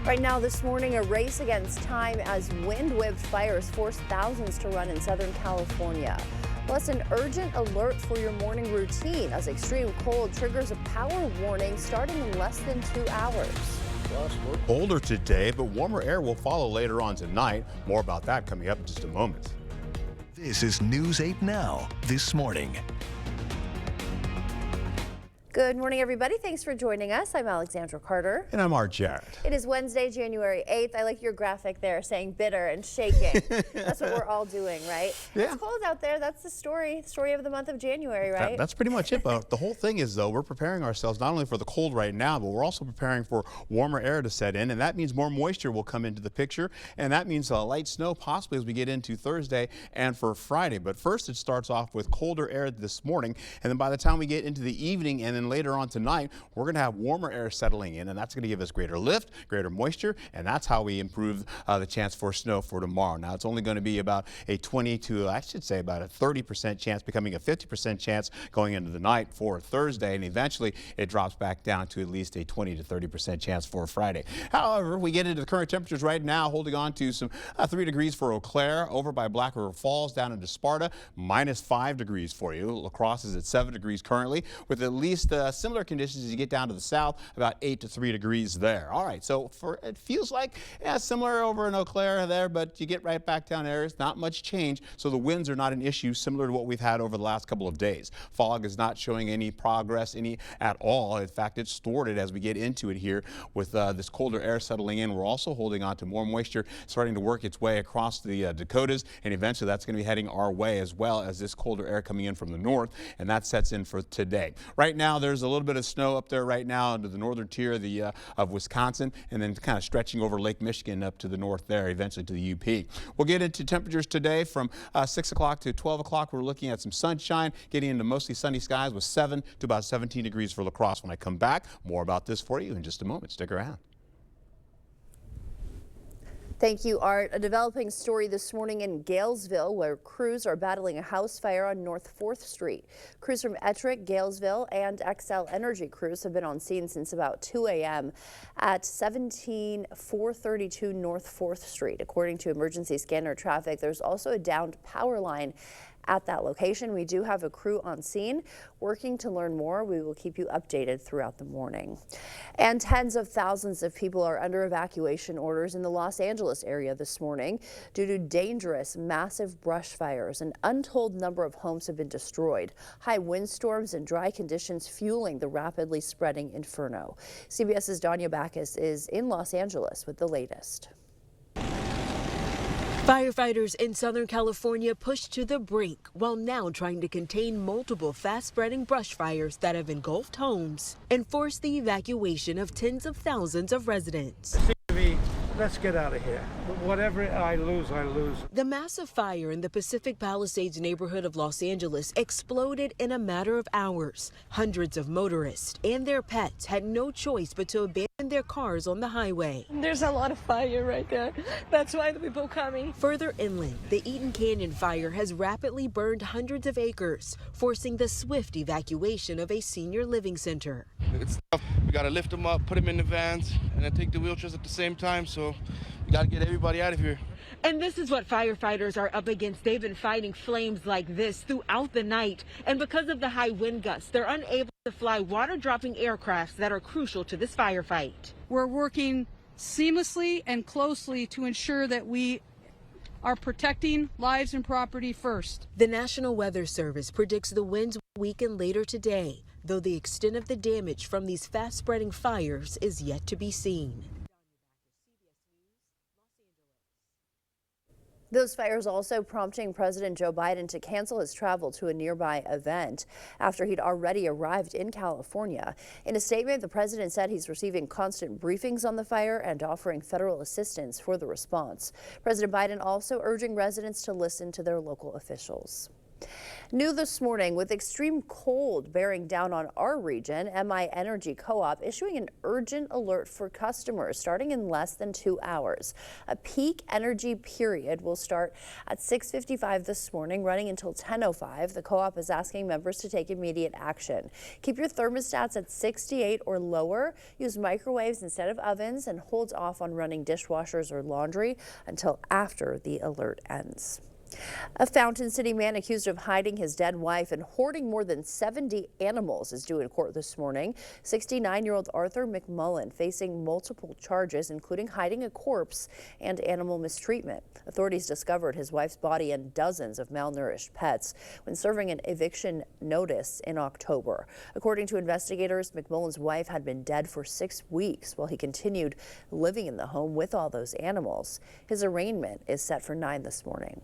Right now this morning, a race against time as wind-whipped fires force thousands to run in Southern California. Plus, an urgent alert for your morning routine as extreme cold triggers a power warning starting in less than 2 hours. Colder today, but warmer air will follow later on tonight. More about that coming up in just a moment. This is News 8 Now this morning. Good morning, everybody. Thanks for joining us. I'm Alexandra Carter. And I'm Art Jarrett. It is Wednesday, January 8th. I like your graphic there saying bitter and shaking. That's what we're all doing, right? Yeah. It's cold out there. That's the story of the month of January, right? That's pretty much it. But the whole thing is, though, we're preparing ourselves not only for the cold right now, but we're also preparing for warmer air to set in. And that means more moisture will come into the picture. And that means light snow possibly as we get into Thursday and for Friday. But first, it starts off with colder air this morning. And then by the time we get into the evening and then later on tonight, we're going to have warmer air settling in. And that's going to give us greater lift, greater moisture. And that's how we improve the chance for snow for tomorrow. Now, it's only going to be about a 20 to, I should say, about a 30% chance, becoming a 50% chance going into the night for Thursday. And eventually, it drops back down to at least a 20 to 30% chance for Friday. However, we get into the current temperatures right now, holding on to some 3 degrees for Eau Claire, over by Black River Falls, down into Sparta, -5 degrees for you. La Crosse is at 7 degrees currently, with at least similar conditions as you get down to the south, about 8 to 3 degrees there. All right, so it feels like similar over in Eau Claire there, but you get right back down there. It's not much change, so the winds are not an issue, similar to what we've had over the last couple of days. Fog is not showing any progress at all. In fact, it's stored it as we get into it here with this colder air settling in. We're also holding on to more moisture starting to work its way across the Dakotas, and eventually that's going to be heading our way as well as this colder air coming in from the north, and that sets in for today. Right now, there's a little bit of snow up there right now into the northern tier of Wisconsin, and then kind of stretching over Lake Michigan up to the north there, eventually to the UP. We'll get into temperatures today from 6 o'clock to 12 o'clock. We're looking at some sunshine, getting into mostly sunny skies with 7 to about 17 degrees for La Crosse. When I come back, more about this for you in just a moment. Stick around. Thank you, Art. A developing story this morning in Galesville, where crews are battling a house fire on North 4th Street. Crews from Ettrick, Galesville, and Xcel Energy crews have been on scene since about 2 a.m. at 17432 North 4th Street. According to emergency scanner traffic, there's also a downed power line at that location. We do have a crew on scene working to learn more. We will keep you updated throughout the morning. And tens of thousands of people are under evacuation orders in the Los Angeles area this morning due to dangerous, massive brush fires. An untold number of homes have been destroyed. High windstorms and dry conditions fueling the rapidly spreading inferno. CBS's Danya Backus is in Los Angeles with the latest. Firefighters in Southern California pushed to the brink while now trying to contain multiple fast-spreading brush fires that have engulfed homes and forced the evacuation of tens of thousands of residents. Let's get out of here. Whatever I lose, I lose. The massive fire in the Pacific Palisades neighborhood of Los Angeles exploded in a matter of hours. Hundreds of motorists and their pets had no choice but to abandon their cars on the highway. There's a lot of fire right there. That's why the people coming. Further inland, the Eaton Canyon fire has rapidly burned hundreds of acres, forcing the swift evacuation of a senior living center. It's tough. We got to lift them up, put them in the vans, and then take the wheelchairs at the same time. So we got to get everybody out of here. And this is what firefighters are up against. They've been fighting flames like this throughout the night. And because of the high wind gusts, they're unable to fly water-dropping aircrafts that are crucial to this firefight. We're working seamlessly and closely to ensure that we are protecting lives and property first. The National Weather Service predicts the winds will weaken later today, though the extent of the damage from these fast-spreading fires is yet to be seen. Those fires also prompting President Joe Biden to cancel his travel to a nearby event after he'd already arrived in California. In a statement, the president said he's receiving constant briefings on the fire and offering federal assistance for the response. President Biden also urging residents to listen to their local officials. New this morning, with extreme cold bearing down on our region, MI Energy Co-op issuing an urgent alert for customers starting in less than 2 hours. A peak energy period will start at 6:55 this morning, running until 10:05. The co-op is asking members to take immediate action. Keep your thermostats at 68 or lower, use microwaves instead of ovens, and hold off on running dishwashers or laundry until after the alert ends. A Fountain City man accused of hiding his dead wife and hoarding more than 70 animals is due in court this morning. 69-year-old Arthur McMullen facing multiple charges, including hiding a corpse and animal mistreatment. Authorities discovered his wife's body and dozens of malnourished pets when serving an eviction notice in October. According to investigators, McMullen's wife had been dead for 6 weeks while he continued living in the home with all those animals. His arraignment is set for 9 this morning.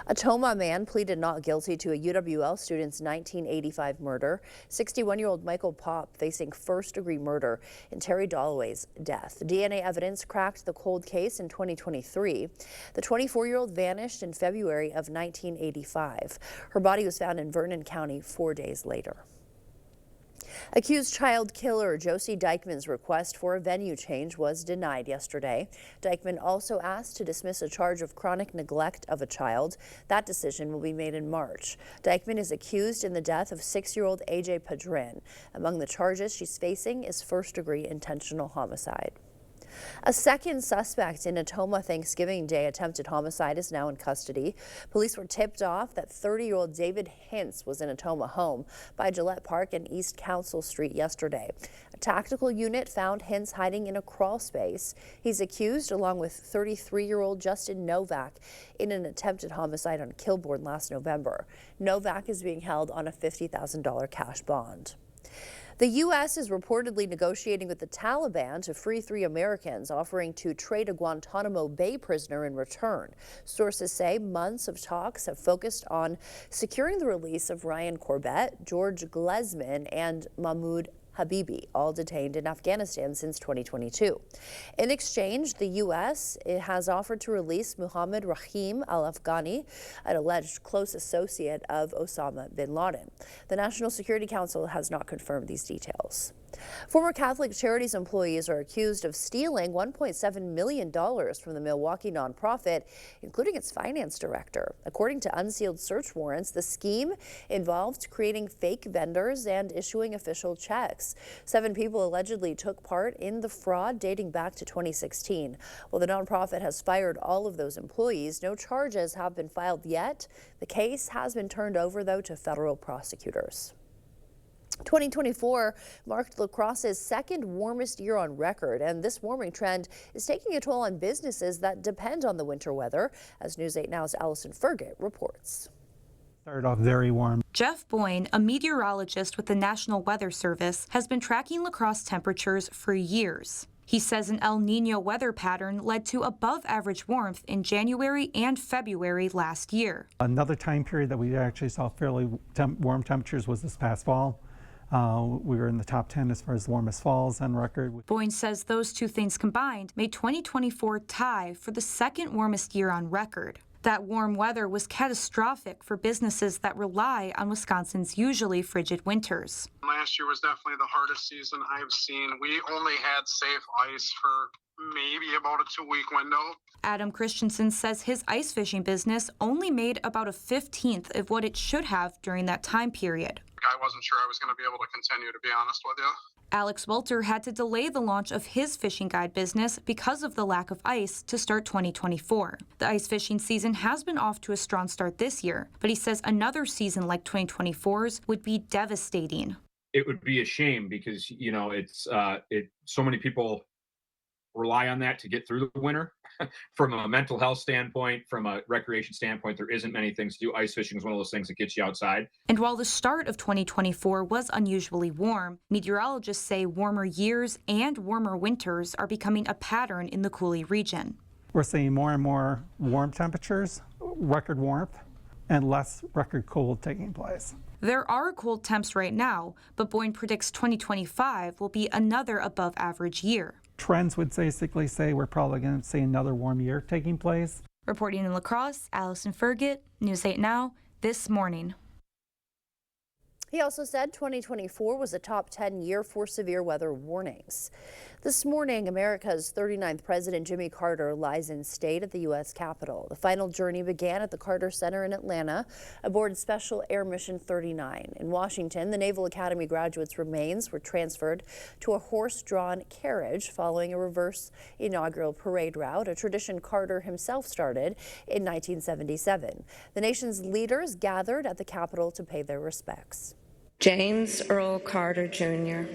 A Tomah man pleaded not guilty to a UWL student's 1985 murder. 61-year-old Michael Popp facing first-degree murder in Terry Dalloway's death. DNA evidence cracked the cold case in 2023. The 24-year-old vanished in February of 1985. Her body was found in Vernon County 4 days later. Accused child killer Josie Dykeman's request for a venue change was denied yesterday. Dykeman also asked to dismiss a charge of chronic neglect of a child. That decision will be made in March. Dykeman is accused in the death of 6-year-old AJ Padrin. Among the charges she's facing is first-degree intentional homicide. A second suspect in a Tomah Thanksgiving Day attempted homicide is now in custody. Police were tipped off that 30-year-old David Hintz was in a Tomah home by Gillette Park and East Council Street yesterday. A tactical unit found Hintz hiding in a crawl space. He's accused, along with 33-year-old Justin Novak, in an attempted homicide on Kilbourne last November. Novak is being held on a $50,000 cash bond. The U.S. is reportedly negotiating with the Taliban to free 3 Americans, offering to trade a Guantanamo Bay prisoner in return. Sources say months of talks have focused on securing the release of Ryan Corbett, George Glesman, and Mahmoud Habibi, all detained in Afghanistan since 2022. In exchange, the U.S. has offered to release Muhammad Rahim al-Afghani, an alleged close associate of Osama bin Laden. The National Security Council has not confirmed these details. Former Catholic Charities employees are accused of stealing $1.7 million from the Milwaukee nonprofit, including its finance director. According to unsealed search warrants, the scheme involved creating fake vendors and issuing official checks. 7 people allegedly took part in the fraud dating back to 2016. While the nonprofit has fired all of those employees, no charges have been filed yet. The case has been turned over, though, to federal prosecutors. 2024 marked La Crosse's second warmest year on record, and this warming trend is taking a toll on businesses that depend on the winter weather, as News 8 Now's Allison Fergit reports. Started off very warm. Jeff Boyne, a meteorologist with the National Weather Service, has been tracking La Crosse temperatures for years. He says an El Niño weather pattern led to above-average warmth in January and February last year. Another time period that we actually saw fairly warm temperatures was this past fall. We were in the top 10 as far as warmest falls on record. Boyne says those two things combined made 2024 tie for the second warmest year on record. That warm weather was catastrophic for businesses that rely on Wisconsin's usually frigid winters. Last year was definitely the hardest season I've seen. We only had safe ice for maybe about a 2-week window. Adam Christensen says his ice fishing business only made about a 15th of what it should have during that time period. I wasn't sure I was going to be able to continue, to be honest with you. Alex Welter had to delay the launch of his fishing guide business because of the lack of ice to start 2024. The ice fishing season has been off to a strong start this year, but he says another season like 2024's would be devastating. It would be a shame because, you know, it's so many people rely on that to get through the winter. From a mental health standpoint, from a recreation standpoint, there isn't many things to do. Ice fishing is one of those things that gets you outside. And while the start of 2024 was unusually warm, meteorologists say warmer years and warmer winters are becoming a pattern in the Coulee region. We're seeing more and more warm temperatures, record warmth, and less record cold taking place. There are cold temps right now, but Boyne predicts 2025 will be another above average year. Trends would basically say we're probably going to see another warm year taking place. Reporting in La Crosse, Allison Fergit, News 8 Now, this morning. He also said 2024 was a top 10 year for severe weather warnings. This morning, America's 39th President Jimmy Carter lies in state at the U.S. Capitol. The final journey began at the Carter Center in Atlanta aboard Special Air Mission 39. In Washington, the Naval Academy graduates' remains were transferred to a horse-drawn carriage following a reverse inaugural parade route, a tradition Carter himself started in 1977. The nation's leaders gathered at the Capitol to pay their respects. James Earl Carter Jr.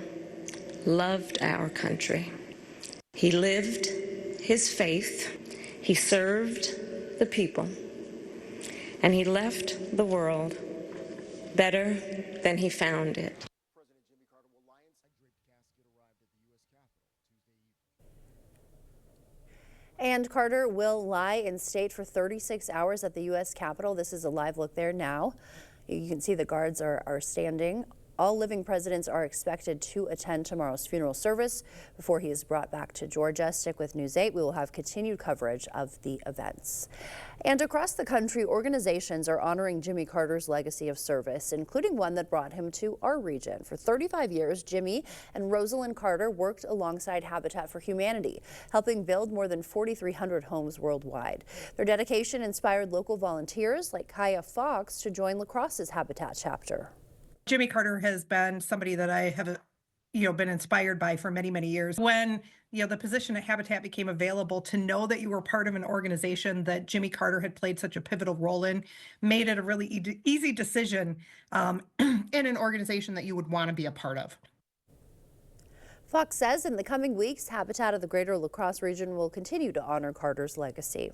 loved our country. He lived his faith, he served the people, and he left the world better than he found it. And Carter will lie in state for 36 hours at the U.S. Capitol. This is a live look there now. You can see the guards are standing. All living presidents are expected to attend tomorrow's funeral service before he is brought back to Georgia. Stick with News 8. We will have continued coverage of the events. And across the country, organizations are honoring Jimmy Carter's legacy of service, including one that brought him to our region. For 35 years, Jimmy and Rosalind Carter worked alongside Habitat for Humanity, helping build more than 4,300 homes worldwide. Their dedication inspired local volunteers like Kaya Fox to join La Crosse's Habitat chapter. Jimmy Carter has been somebody that I have, been inspired by for many, many years. When, the position at Habitat became available, to know that you were part of an organization that Jimmy Carter had played such a pivotal role in, made it a really easy decision in an organization that you would want to be a part of. Fox says in the coming weeks, Habitat of the Greater La Crosse region will continue to honor Carter's legacy.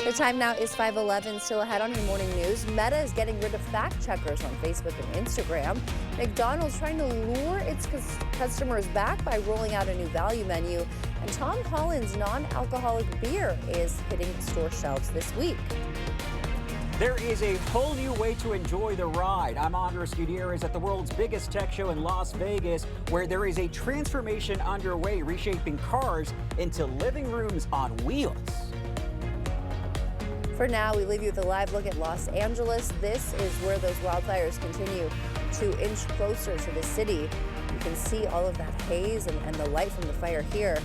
The time now is 5:11. Still ahead on your morning news. Meta is getting rid of fact checkers on Facebook and Instagram. McDonald's trying to lure its customers back by rolling out a new value menu. And Tom Holland's non-alcoholic beer is hitting store shelves this week. There is a whole new way to enjoy the ride. I'm Andres Gutierrez at the world's biggest tech show in Las Vegas, where there is a transformation underway, reshaping cars into living rooms on wheels. For now, we leave you with a live look at Los Angeles. This is where those wildfires continue to inch closer to the city. You can see all of that haze and the light from the fire here.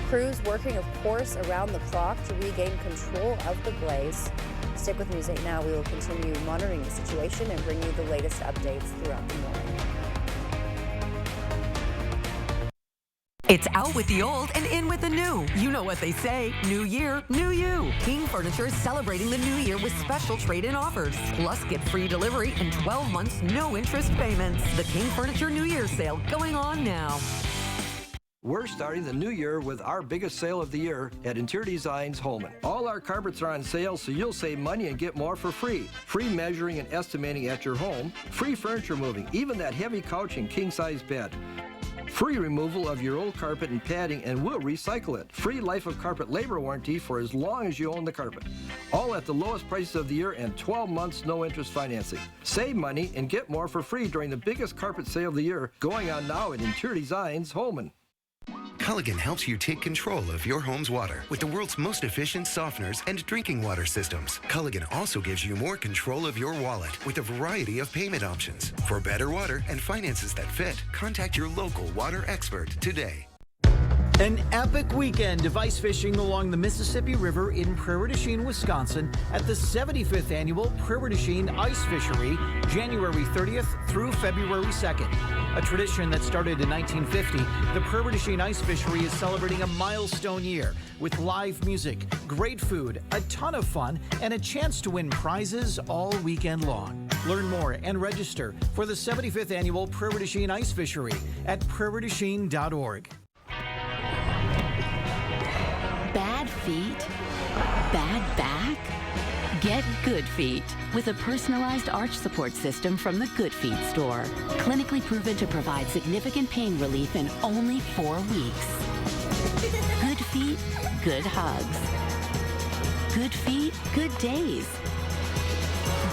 Crews working, of course, around the clock to regain control of the blaze. Stick with News 8 Now. We will continue monitoring the situation and bring you the latest updates throughout the morning. It's out with the old and in with the new. You know what they say, new year, new you. King Furniture is celebrating the new year with special trade-in offers. Plus, get free delivery and 12 months, no interest payments. The King Furniture New Year sale going on now. We're starting the new year with our biggest sale of the year at Interior Designs Holman. All our carpets are on sale, so you'll save money and get more for free. Free measuring and estimating at your home. Free furniture moving, even that heavy couch and king-size bed. Free removal of your old carpet and padding, and we'll recycle it. Free life of carpet labor warranty for as long as you own the carpet. All at the lowest prices of the year and 12 months no interest financing. Save money and get more for free during the biggest carpet sale of the year going on now at Interior Designs Holman. Culligan helps you take control of your home's water with the world's most efficient softeners and drinking water systems. Culligan also gives you more control of your wallet with a variety of payment options. For better water and finances that fit, contact your local water expert today. An epic weekend of ice fishing along the Mississippi River in Prairie du Chien, Wisconsin at the 75th Annual Prairie du Chien Ice Fishery, January 30th through February 2nd. A tradition that started in 1950, the Prairie du Chien Ice Fishery is celebrating a milestone year with live music, great food, a ton of fun, and a chance to win prizes all weekend long. Learn more and register for the 75th Annual Prairie du Chien Ice Fishery at prairieduchien.org. Bad feet? Bad back? Get Good Feet with a personalized arch support system from the Good Feet store. Clinically proven to provide significant pain relief in only 4 weeks. Good feet, good hugs. Good feet, good days.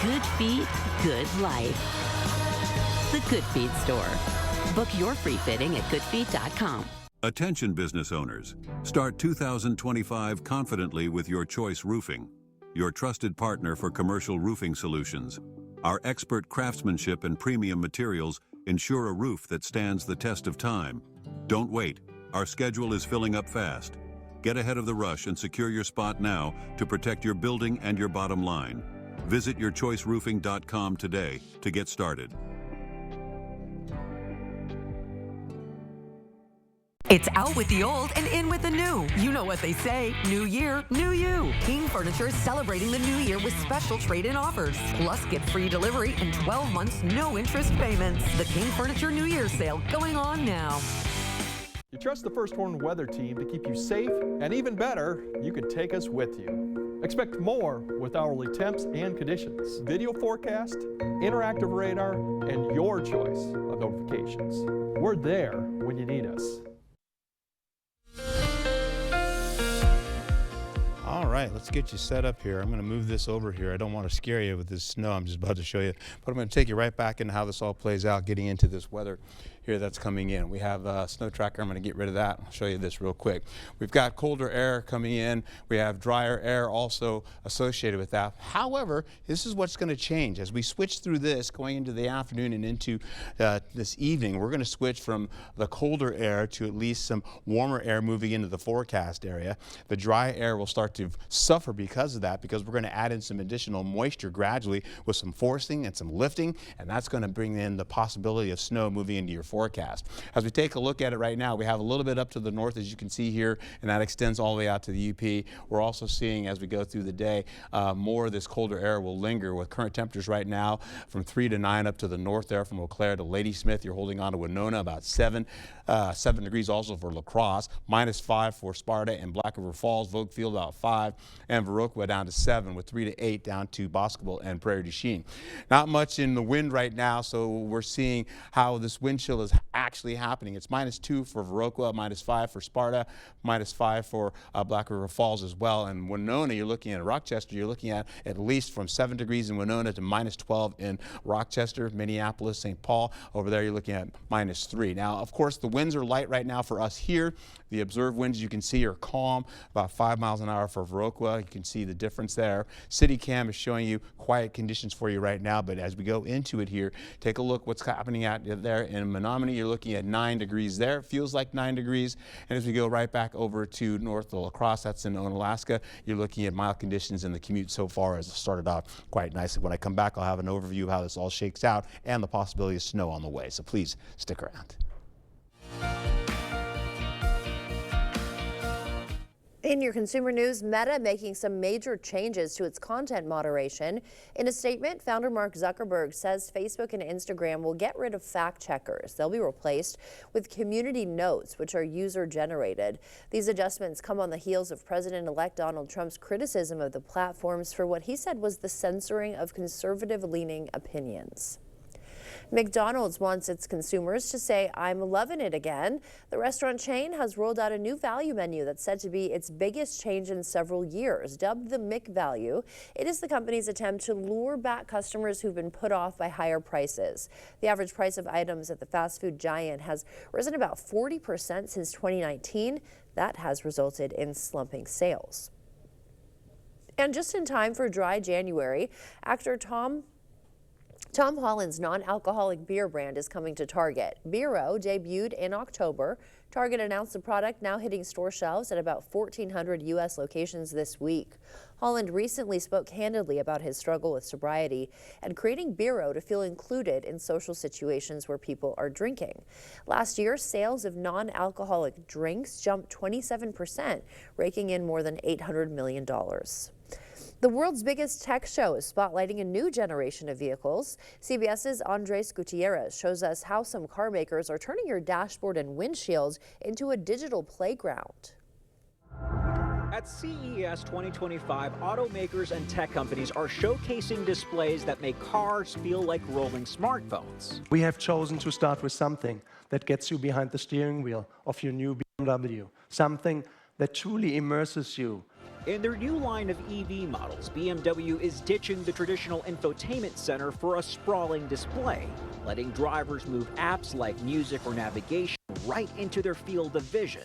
Good feet, good life. The Good Feet store. Book your free fitting at goodfeet.com. Attention business owners, start 2025 confidently with Your Choice Roofing, your trusted partner for commercial roofing solutions. Our expert craftsmanship and premium materials ensure a roof that stands the test of time. Don't wait. Our schedule is filling up fast. Get ahead of the rush and secure your spot now to protect your building and your bottom line. Visit yourchoiceroofing.com today to get started. It's out with the old and in with the new. You know what they say. New year, new you. King Furniture is celebrating the new year with special trade-in offers. Plus, get free delivery and 12 months, no interest payments. The King Furniture New Year sale going on now. You trust the First Warn Weather Team to keep you safe, and even better, you can take us with you. Expect more with hourly temps and conditions, video forecast, interactive radar, and your choice of notifications. We're there when you need us. All right, let's get you set up here. I'm going to move this over here. I don't want to scare you with this snow I'm just about to show you, but I'm going to take you right back into how this all plays out, getting into this weather here that's coming in. We have a snow tracker. I'm going to get rid of that. I'll show you this real quick. We've got colder air coming in. We have drier air also associated with that. However, this is what's going to change. As we switch through this going into the afternoon and into this evening, we're going to switch from the colder air to at least some warmer air moving into the forecast area. The dry air will start to suffer because of that, because we're going to add in some additional moisture gradually with some forcing and some lifting, and that's going to bring in the possibility of snow moving into your forecast. As we take a look at it right now, we have a little bit up to the north, as you can see here, and that extends all the way out to the UP. We're also seeing, as we go through the day, more of this colder air will linger with current temperatures right now from 3 to 9 up to the north there from Eau Claire to Ladysmith. You're holding on to Winona about 7 degrees also for La Crosse, -5 for Sparta and Black River Falls, Vogue-Field about 5, and Viroqua down to 7 with 3 to 8 down to Boscobel and Prairie du Chien. Not much in the wind right now, so we're seeing how this wind chill is actually happening. It's -2 for Viroqua, -5 for Sparta, -5 for Black River Falls as well. And Winona, you're looking at Rochester, you're looking at least from 7 degrees in Winona to -12 in Rochester, Minneapolis, St. Paul. Over there, you're looking at -3. Now, of course, the winds are light right now for us here. The observed winds you can see are calm, about 5 miles an hour for Viroqua. You can see the difference there. CityCam is showing you quiet conditions for you right now, but as we go into it here, take a look what's happening out there in Menominee. You're looking at 9 degrees there. It feels like 9 degrees. And as we go right back over to north of La Crosse, that's in Onalaska, you're looking at mild conditions, and the commute so far has started off quite nicely. When I come back, I'll have an overview of how this all shakes out and the possibility of snow on the way. So please stick around. In your consumer news, Meta making some major changes to its content moderation. In a statement, founder Mark Zuckerberg says Facebook and Instagram will get rid of fact checkers. They'll be replaced with community notes, which are user generated. These adjustments come on the heels of President-elect Donald Trump's criticism of the platforms for what he said was the censoring of conservative-leaning opinions. McDonald's wants its consumers to say, "I'm loving it again." The restaurant chain has rolled out a new value menu that's said to be its biggest change in several years. Dubbed the McValue, it is the company's attempt to lure back customers who've been put off by higher prices. The average price of items at the fast food giant has risen about 40% since 2019. That has resulted in slumping sales. And just in time for dry January, actor Tom Holland's non-alcoholic beer brand is coming to Target. Beero debuted in October. Target announced the product now hitting store shelves at about 1,400 U.S. locations this week. Holland recently spoke candidly about his struggle with sobriety and creating Beero to feel included in social situations where people are drinking. Last year, sales of non-alcoholic drinks jumped 27%, raking in more than $800 million. The world's biggest tech show is spotlighting a new generation of vehicles. CBS's Andres Gutierrez shows us how some car makers are turning your dashboard and windshields into a digital playground. At CES 2025, automakers and tech companies are showcasing displays that make cars feel like rolling smartphones. We have chosen to start with something that gets you behind the steering wheel of your new BMW, something that truly immerses you. In their new line of EV models, BMW is ditching the traditional infotainment center for a sprawling display, letting drivers move apps like music or navigation right into their field of vision.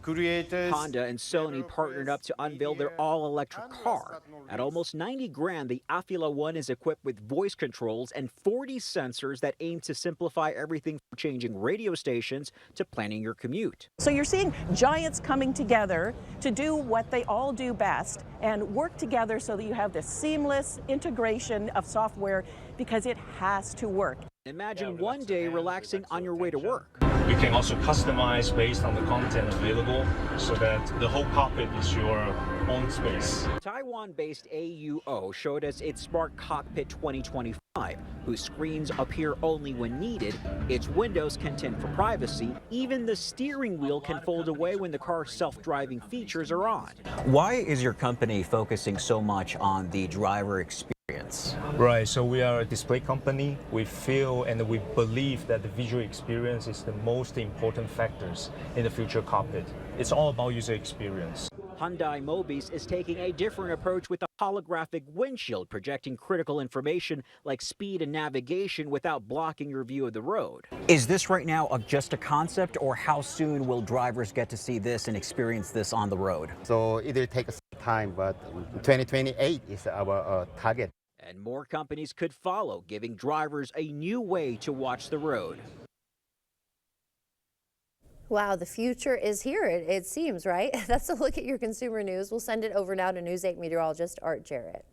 Honda and Sony partnered up to unveil their all-electric car. At almost 90 grand, the Afeela One is equipped with voice controls and 40 sensors that aim to simplify everything from changing radio stations to planning your commute. So you're seeing giants coming together to do what they all do best and work together so that you have this seamless integration of software, because it has to work. Imagine one day relaxing on your way to work. We can also customize based on the content available so that the whole cockpit is your own space. Taiwan-based AUO showed us its Smart Cockpit 2025, whose screens appear only when needed. Its windows can tint for privacy. Even the steering wheel can fold away when the car's self-driving features are on. Why is your company focusing so much on the driver experience? Right, so we are a display company. We feel and we believe that the visual experience is the most important factors in the future cockpit. It's all about user experience. Hyundai Mobis is taking a different approach with a holographic windshield, projecting critical information like speed and navigation without blocking your view of the road. Is this right now just a concept, or how soon will drivers get to see this and experience this on the road? So it will take some time, but 2028 is our target. And more companies could follow, giving drivers a new way to watch the road. Wow, the future is here, it seems, right? That's a look at your consumer news. We'll send it over now to News 8 meteorologist Art Jarrett.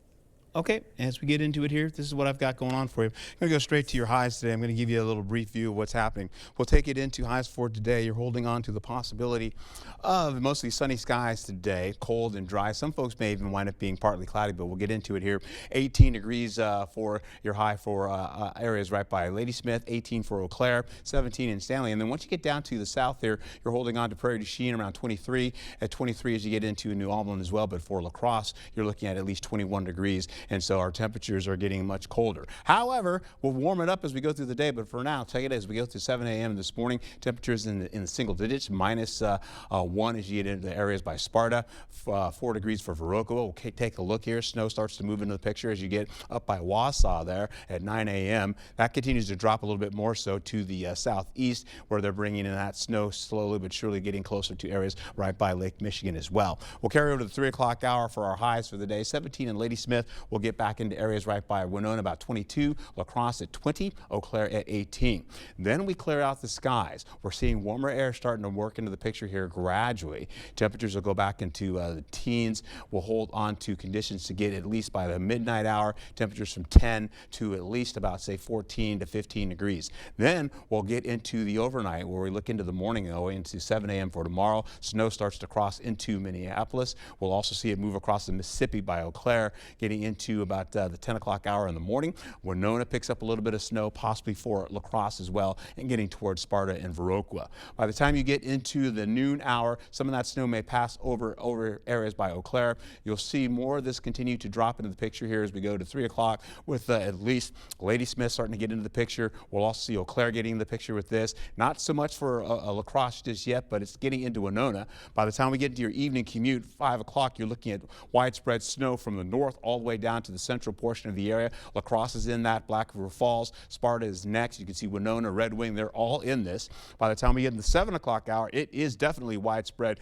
Okay, as we get into it here, this is what I've got going on for you. I'm going to go straight to your highs today. I'm going to give you a little brief view of what's happening. We'll take it into highs for today. You're holding on to the possibility of mostly sunny skies today, cold and dry. Some folks may even wind up being partly cloudy, but we'll get into it here. 18 degrees for your high for areas right by Ladysmith, 18 for Eau Claire, 17 in Stanley. And then once you get down to the south there, you're holding on to Prairie du Chien around 23. At 23 as you get into New Albany as well, but for La Crosse, you're looking at least 21 degrees. And so our temperatures are getting much colder. However, we'll warm it up as we go through the day, but for now, take it as we go to 7 a.m. this morning, temperatures in the single digits, minus 1 as you get into the areas by Sparta, 4 degrees for Viroqua. We'll take a look here. Snow starts to move into the picture as you get up by Wausau there at 9 a.m. That continues to drop a little bit more so to the southeast, where they're bringing in that snow slowly but surely, getting closer to areas right by Lake Michigan as well. We'll carry over to the 3 o'clock hour for our highs for the day. 17 in Ladysmith. We'll get back into areas right by Winona, about 22, La Crosse at 20, Eau Claire at 18. Then we clear out the skies. We're seeing warmer air starting to work into the picture here gradually. Temperatures will go back into the teens. We'll hold on to conditions to get at least by the midnight hour, temperatures from 10 to at least about, say, 14 to 15 degrees. Then we'll get into the overnight, where we look into the morning, though, into 7 a.m. for tomorrow. Snow starts to cross into Minneapolis. We'll also see it move across the Mississippi by Eau Claire, getting into about the 10 o'clock hour in the morning. Winona picks up a little bit of snow, possibly for La Crosse as well, and getting towards Sparta and Viroqua. By the time you get into the noon hour, some of that snow may pass over areas by Eau Claire. You'll see more of this continue to drop into the picture here as we go to 3 o'clock, with at least Ladysmith starting to get into the picture. We'll also see Eau Claire getting in the picture with this. Not so much for La Crosse just yet, but it's getting into Winona. By the time we get into your evening commute, 5 o'clock, you're looking at widespread snow from the north all the way down to the central portion of the area. La Crosse is in that, Black River Falls, Sparta is next. You can see Winona, Red Wing, they're all in this. By the time we get in the 7 o'clock hour, it is definitely widespread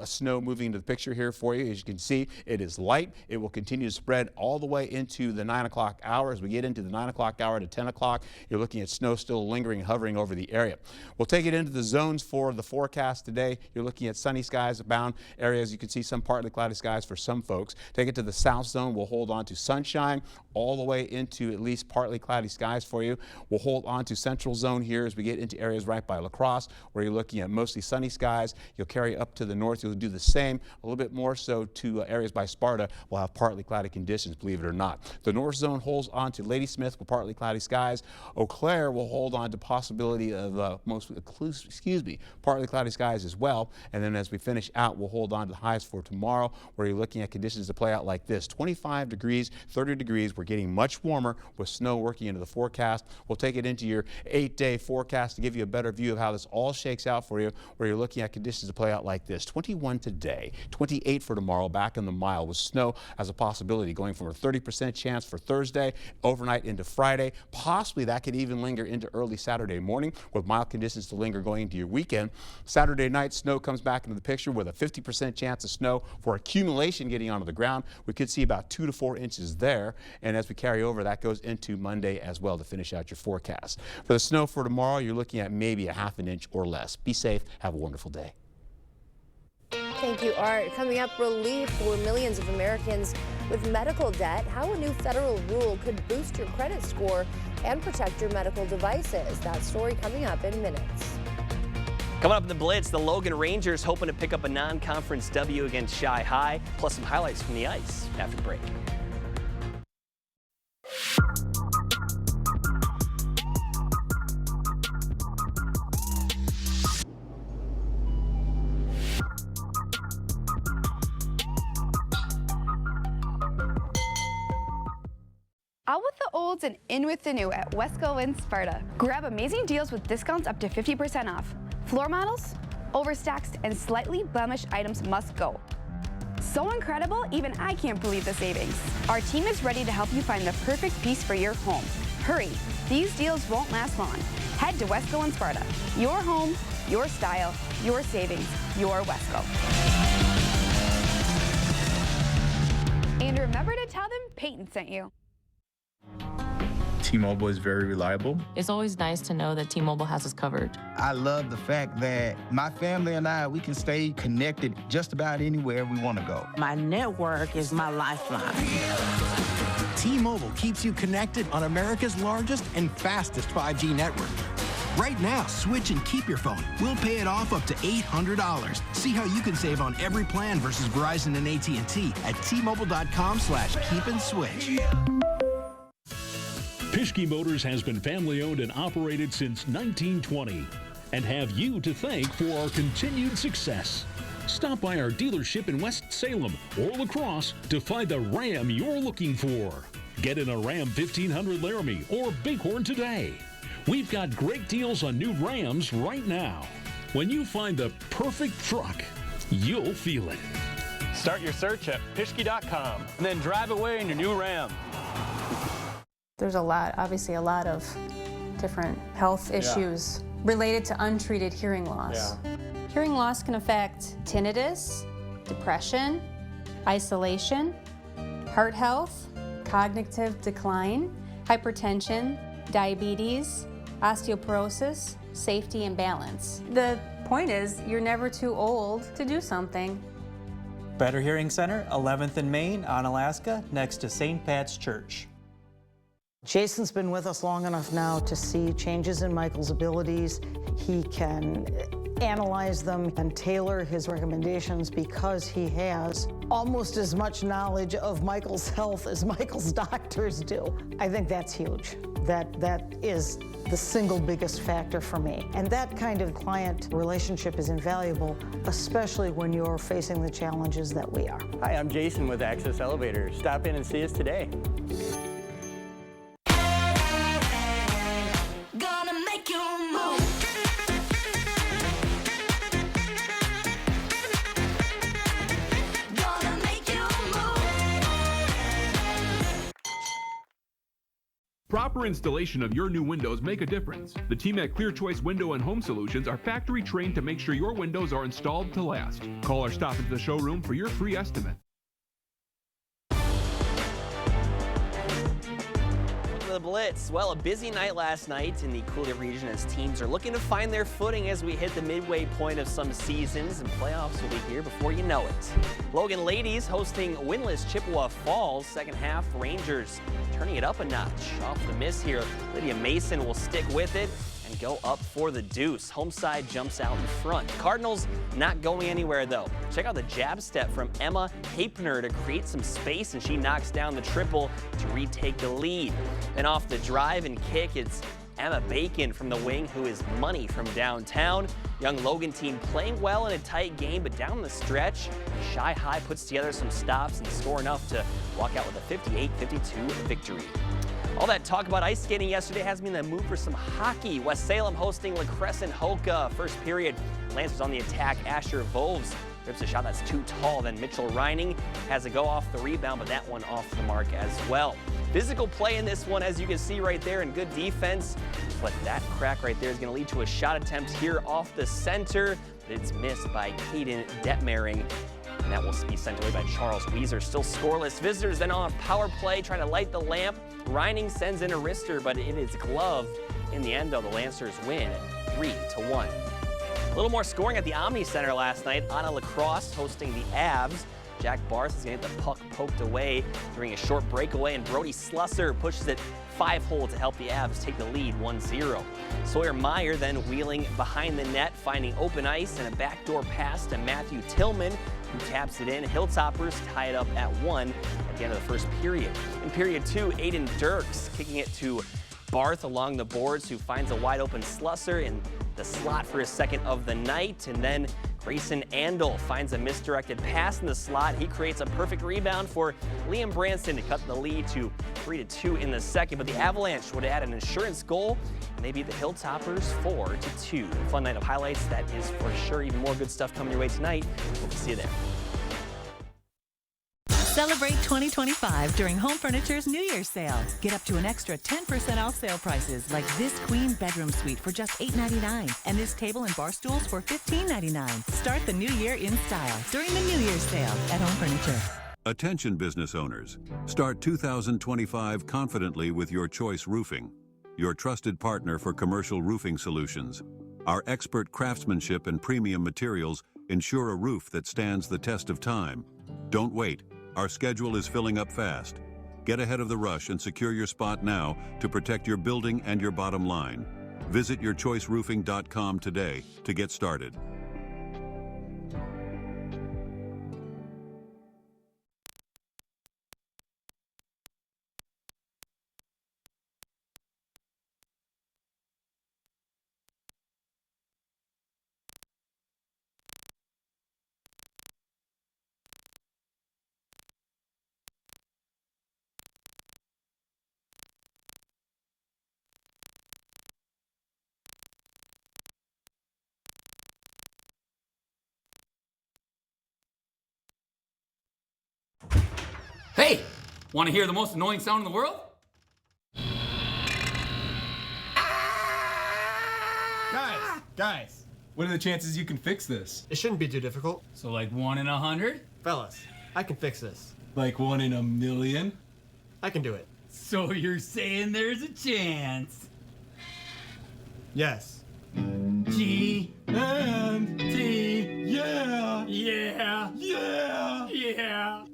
snow moving into the picture here for you. As you can see, it is light. It will continue to spread all the way into the 9 o'clock hour. As we get into the 9 o'clock hour to 10 o'clock, you're looking at snow still lingering, hovering over the area. We'll take it into the zones for the forecast today. You're looking at sunny skies abound areas. You can see some partly cloudy skies for some folks. Take it to the south zone. We'll hold on to sunshine all the way into at least partly cloudy skies for you. We'll hold on to central zone here as we get into areas right by La Crosse, where you're looking at mostly sunny skies. You'll carry up to the north. You'll do the same, a little bit more so to areas by Sparta. We'll have partly cloudy conditions, believe it or not. The north zone holds on to Ladysmith with partly cloudy skies. Eau Claire will hold on to possibility of partly cloudy skies as well. And then as we finish out, we'll hold on to the highs for tomorrow, where you're looking at conditions to play out like this: 25 degrees degrees, 30 degrees. We're getting much warmer with snow working into the forecast. We'll take it into your 8-day forecast to give you a better view of how this all shakes out for you, where you're looking at conditions to play out like this. 21 today, 28 for tomorrow, back in the mile with snow as a possibility, going from a 30% chance for Thursday, overnight into Friday. Possibly that could even linger into early Saturday morning with mild conditions to linger going into your weekend. Saturday night, snow comes back into the picture with a 50% chance of snow for accumulation getting onto the ground. We could see about 2 to 4 inches there. And as we carry over, that goes into Monday as well to finish out your forecast. For the snow for tomorrow, you're looking at maybe a ½ an inch or less. Be safe. Have a wonderful day. Thank you, Art. Coming up, relief for millions of Americans with medical debt, how a new federal rule could boost your credit score and protect your medical devices. That story coming up in minutes. Coming up in the Blitz, the Logan Rangers hoping to pick up a non-conference W against Shy High, plus some highlights from the ice after the break. Out with the olds and in with the new at Wesco in Sparta. Grab amazing deals with discounts up to 50% off. Floor models, overstacks, and slightly blemished items must go. So incredible, even I can't believe the savings. Our team is ready to help you find the perfect piece for your home. Hurry, these deals won't last long. Head to Wesco in Sparta. Your home, your style, your savings, your Wesco. And remember to tell them Peyton sent you. T-Mobile is very reliable. It's always nice to know that T-Mobile has us covered. I love the fact that my family and I, we can stay connected just about anywhere we want to go. My network is my lifeline. T-Mobile keeps you connected on America's largest and fastest 5G network. Right now, switch and keep your phone. We'll pay it off up to $800. See how you can save on every plan versus Verizon and AT&T at T-Mobile.com/keep-and-switch. Pischke Motors has been family-owned and operated since 1920 and have you to thank for our continued success. Stop by our dealership in West Salem or La Crosse to find the Ram you're looking for. Get in a Ram 1500 Laramie or Bighorn today. We've got great deals on new Rams right now. When you find the perfect truck, you'll feel it. Start your search at Pischke.com and then drive away in your new Ram. There's obviously a lot of different health issues related to untreated hearing loss. Hearing loss can affect tinnitus, depression, isolation, heart health, cognitive decline, hypertension, diabetes, osteoporosis, safety and balance. The point is, you're never too old to do something. Better Hearing Center, 11th and Main, Onalaska, next to St. Pat's Church. Jason's been with us long enough now to see changes in Michael's abilities. He can analyze them and tailor his recommendations because he has almost as much knowledge of Michael's health as Michael's doctors do. I think that's huge. That is the single biggest factor for me. And that kind of client relationship is invaluable, especially when you're facing the challenges that we are. Hi, I'm Jason with Access Elevators. Stop in and see us today. Proper installation of your new windows make a difference. The team at Clear Choice Window and Home Solutions are factory trained to make sure your windows are installed to last. Call or stop into the showroom for your free estimate. The Blitz. Well, a busy night last night in the Coulee region as teams are looking to find their footing as we hit the midway point of some seasons, and playoffs will be here before you know it. Logan ladies hosting winless Chippewa Falls. Second half, Rangers turning it up a notch. Off the miss here, Lydia Mason will stick with it and go up for the deuce. Home side jumps out in front. Cardinals not going anywhere though. Check out the jab step from Emma Hapner to create some space, and she knocks down the triple to retake the lead. Then off the drive and kick, it's Emma Bacon from the wing, who is money from downtown. Young Logan team playing well in a tight game, but down the stretch, Shy High puts together some stops and score enough to walk out with a 58-52 victory. All that talk about ice skating yesterday has me in the mood for some hockey. West Salem hosting La Crescent Hoka. First period, Lancers on the attack. Asher Volves rips a shot that's too tall. Then Mitchell Reining has a go off the rebound, but that one off the mark as well. Physical play in this one, as you can see right there, and good defense. But that crack right there is going to lead to a shot attempt here off the center. But it's missed by Caden Detmering. And that will be sent away by Charles Weiser. Still scoreless. Visitors then on a power play, trying to light the lamp. Reining sends in a wrister, but it is gloved. In the end, though, the Lancers win 3-1. A little more scoring at the Omni Center last night. Anna Lacrosse hosting the Avs. Jack Barth is going to get the puck poked away during a short breakaway, and Brody Slusser pushes it 5-hole to help the Avs take the lead 1-0. Sawyer Meyer then wheeling behind the net, finding open ice and a backdoor pass to Matthew Tillman, who taps it in. Hilltoppers tie it up at 1 at the end of the first period. In period 2, Aiden Dirks kicking it to Barth along the boards, who finds a wide open Slusser in the slot for his second of the night. And then Grayson Andel finds a misdirected pass in the slot. He creates a perfect rebound for Liam Branson to cut the lead to 3-2 in the second. But the Avalanche would add an insurance goal, and they beat the Hilltoppers 4-2. Fun night of highlights. That is for sure. Even more good stuff coming your way tonight. We'll see you there. Celebrate 2025 during Home Furniture's New Year's sale. Get up to an extra 10% off sale prices, like this queen bedroom suite for just $8.99 and this table and bar stools for $15.99. Start the new year in style during the New Year's sale at Home Furniture. Attention business owners. Start 2025 confidently with Your Choice Roofing, your trusted partner for commercial roofing solutions. Our expert craftsmanship and premium materials ensure a roof that stands the test of time. Don't wait. Our schedule is filling up fast. Get ahead of the rush and secure your spot now to protect your building and your bottom line. Visit yourchoiceroofing.com today to get started. Hey, want to hear the most annoying sound in the world? Guys, what are the chances you can fix this? It shouldn't be too difficult. So like 1 in 100? Fellas, I can fix this. Like 1 in a million? I can do it. So you're saying there's a chance? Yes. G and T, yeah! Yeah! Yeah! Yeah!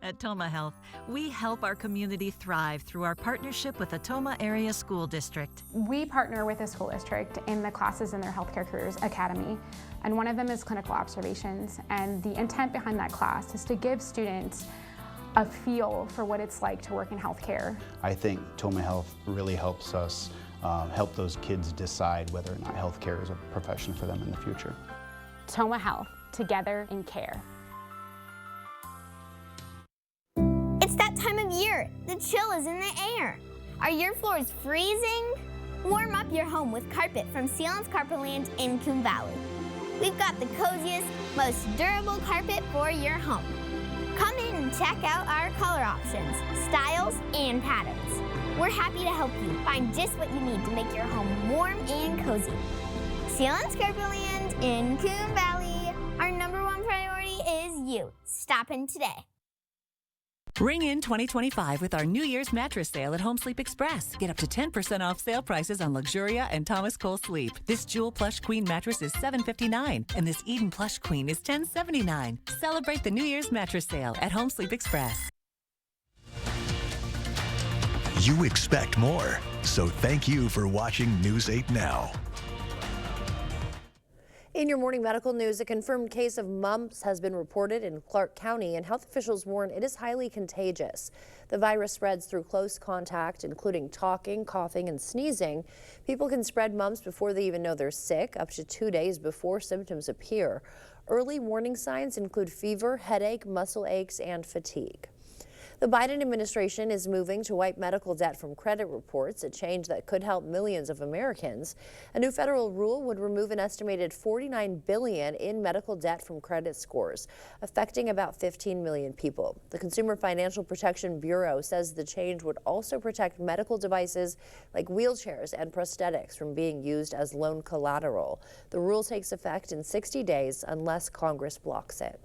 At Toma Health, we help our community thrive through our partnership with the Toma Area School District. We partner with the school district in the classes in their Healthcare Careers Academy, and one of them is clinical observations. And the intent behind that class is to give students a feel for what it's like to work in healthcare. I think Toma Health really helps us help those kids decide whether or not healthcare is a profession for them in the future. Toma Health, together in care. It's that time of year. The chill is in the air. Are your floors freezing? Warm up your home with carpet from Sealands Carpetland in Coon Valley. We've got the coziest, most durable carpet for your home. Come in and check out our color options, styles, and patterns. We're happy to help you find just what you need to make your home warm and cozy. Sealands Carpetland in Coon Valley. Our #1 priority is you. Stop in today. Ring in 2025 with our New Year's mattress sale at Home Sleep Express. Get up to 10% off sale prices on Luxuria and Thomas Cole Sleep. This Jewel Plush Queen mattress is $759, and this Eden Plush Queen is $1079. Celebrate the New Year's mattress sale at Home Sleep Express. You expect more, so thank you for watching News 8 Now. In your morning medical news, a confirmed case of mumps has been reported in Clark County, and health officials warn it is highly contagious. The virus spreads through close contact, including talking, coughing, and sneezing. People can spread mumps before they even know they're sick, up to 2 days before symptoms appear. Early warning signs include fever, headache, muscle aches, and fatigue. The Biden administration is moving to wipe medical debt from credit reports, a change that could help millions of Americans. A new federal rule would remove an estimated $49 billion in medical debt from credit scores, affecting about 15 million people. The Consumer Financial Protection Bureau says the change would also protect medical devices like wheelchairs and prosthetics from being used as loan collateral. The rule takes effect in 60 days unless Congress blocks it.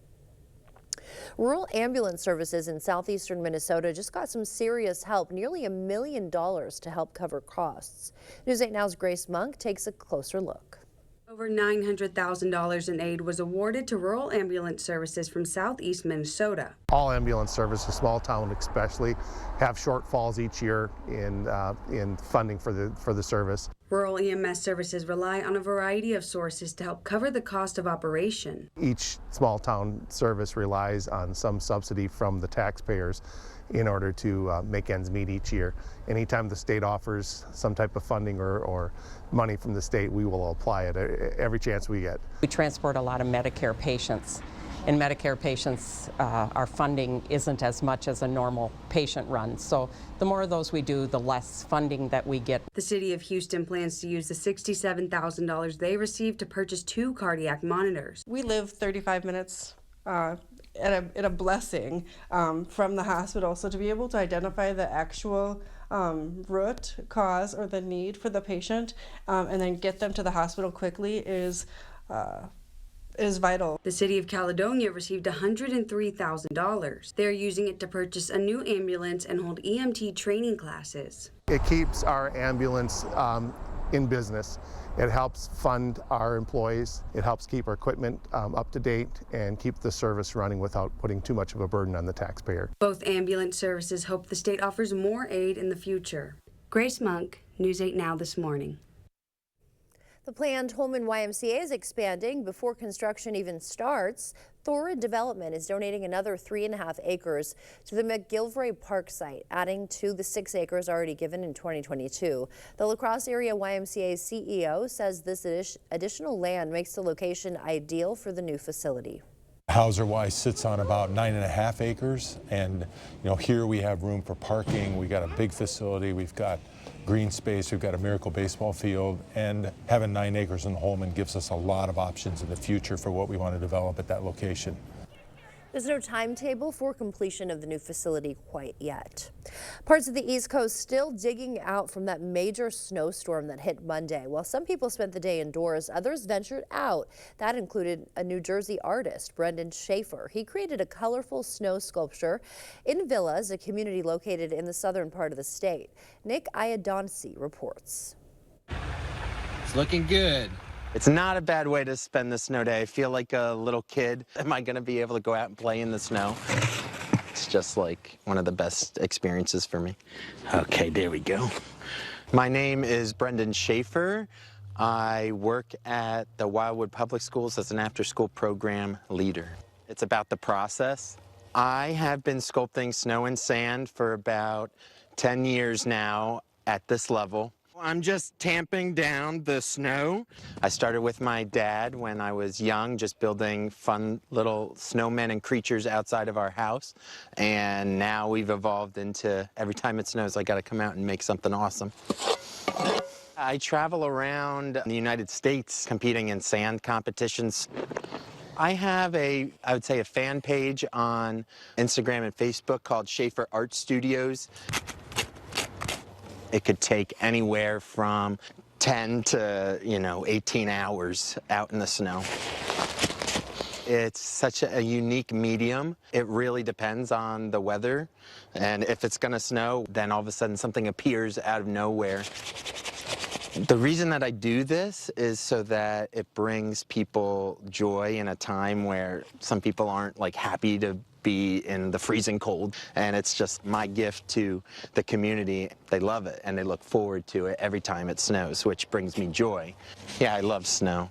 Rural ambulance services in southeastern Minnesota just got some serious help, nearly $1 million to help cover costs. News 8 Now's Grace Monk takes a closer look. Over $900,000 in aid was awarded to rural ambulance services from southeast Minnesota. All ambulance services, small town especially, have shortfalls each year in funding for the service. Rural EMS services rely on a variety of sources to help cover the cost of operation. Each small town service relies on some subsidy from the taxpayers in order to make ends meet each year. Anytime the state offers some type of funding or money from the state, we will apply it every chance we get. We transport a lot of Medicare patients. In Medicare patients, our funding isn't as much as a normal patient run. So the more of those we do, the less funding that we get. The city of Houston plans to use the $67,000 they received to purchase 2 cardiac monitors. We live 35 minutes in a blessing from the hospital. So to be able to identify the actual root cause or the need for the patient and then get them to the hospital quickly is vital. The city of Caledonia received $103,000. They're using it to purchase a new ambulance and hold EMT training classes. It keeps our ambulance in business. It helps fund our employees. It helps keep our equipment up to date and keep the service running without putting too much of a burden on the taxpayer. Both ambulance services hope the state offers more aid in the future. Grace Monk, News 8 Now this morning. The planned Holman YMCA is expanding before construction even starts. Thora Development is donating another 3.5 acres to the McGilvray Park site, adding to the 6 acres already given in 2022. The La Crosse Area YMCA's CEO says this additional land makes the location ideal for the new facility. Hauser Y sits on about 9.5 acres, and here we have room for parking. We got a big facility. We've got green space. We've got a miracle baseball field, and having 9 acres in Holman gives us a lot of options in the future for what we want to develop at that location. There's no timetable for completion of the new facility quite yet. Parts of the East Coast still digging out from that major snowstorm that hit Monday. While some people spent the day indoors, others ventured out. That included a New Jersey artist, Brendan Schaefer. He created a colorful snow sculpture in Villas, a community located in the southern part of the state. Nick Iadonsi reports. It's looking good. It's not a bad way to spend the snow day. I feel like a little kid. Am I going to be able to go out and play in the snow? It's just like one of the best experiences for me. Okay, there we go. My name is Brendan Schaefer. I work at the Wildwood Public Schools as an after-school program leader. It's about the process. I have been sculpting snow and sand for about 10 years now at this level. I'm just tamping down the snow. I started with my dad when I was young, just building fun little snowmen and creatures outside of our house. And now we've evolved into every time it snows, I gotta come out and make something awesome. I travel around the United States competing in sand competitions. I have I would say a fan page on Instagram and Facebook called Schaefer Art Studios. It could take anywhere from 10 to, 18 hours out in the snow. It's such a unique medium. It really depends on the weather. And if it's gonna snow, then all of a sudden something appears out of nowhere. The reason that I do this is so that it brings people joy in a time where some people aren't happy to be in the freezing cold, and it's just my gift to the community. They love it and they look forward to it every time it snows, which brings me joy. Yeah, I love snow.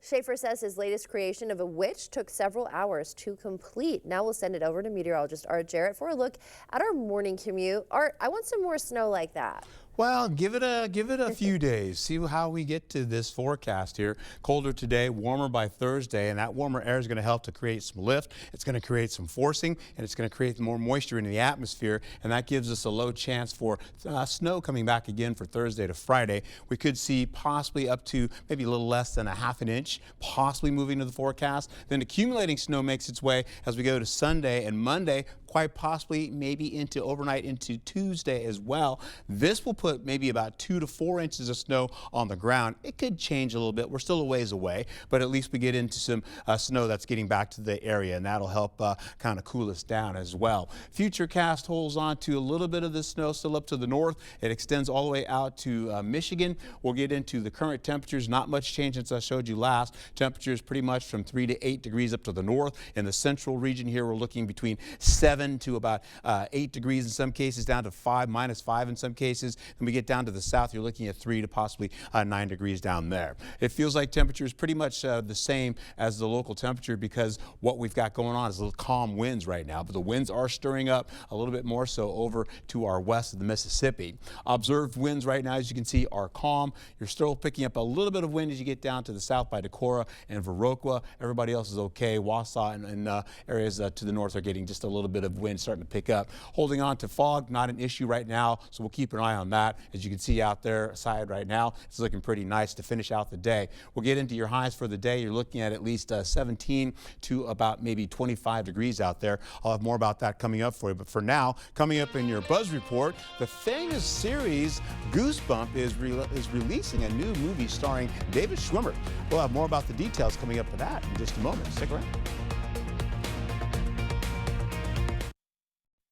Schaefer says his latest creation of a witch took several hours to complete. Now we'll send it over to meteorologist Art Jarrett for a look at our morning commute. Art, I want some more snow like that. Well, give it a few days. See how we get to this forecast here. Colder today, warmer by Thursday, and that warmer air is going to help to create some lift. It's going to create some forcing, and it's going to create more moisture in the atmosphere, and that gives us a low chance for snow coming back again for Thursday to Friday. We could see possibly up to maybe a little less than a half an inch, possibly moving to the forecast. Then accumulating snow makes its way as we go to Sunday and Monday, quite possibly maybe into overnight into Tuesday as well. This will put maybe about 2 to 4 inches of snow on the ground. It could change a little bit. We're still a ways away, but at least we get into some snow that's getting back to the area, and that'll help kind of cool us down as well. Futurecast holds on to a little bit of this snow still up to the north. It extends all the way out to Michigan. We'll get into the current temperatures. Not much change since I showed you last. Temperatures pretty much from 3 to 8 degrees up to the north. In the central region here, we're looking between 7 to about 8 degrees in some cases, down to -5 in some cases. Then we get down to the south, you're looking at 3 to possibly 9 degrees down there. It feels like temperature is pretty much the same as the local temperature because what we've got going on is little calm winds right now, but the winds are stirring up a little bit more so over to our west of the Mississippi. Observed winds right now, as you can see, are calm. You're still picking up a little bit of wind as you get down to the south by Decorah and Viroqua. Everybody else is okay. Wausau and areas to the north are getting just a little bit of wind starting to pick up. Holding on to fog, not an issue right now, so we'll keep an eye on that. As you can see out there side right now, it's looking pretty nice to finish out the day. We'll get into your highs for the day. You're looking at least 17 to about maybe 25 degrees out there. I'll have more about that coming up for you, but for now, coming up in your Buzz Report, the famous series Goosebump is releasing a new movie starring David Schwimmer. We'll have more about the details coming up for that in just a moment. Stick around.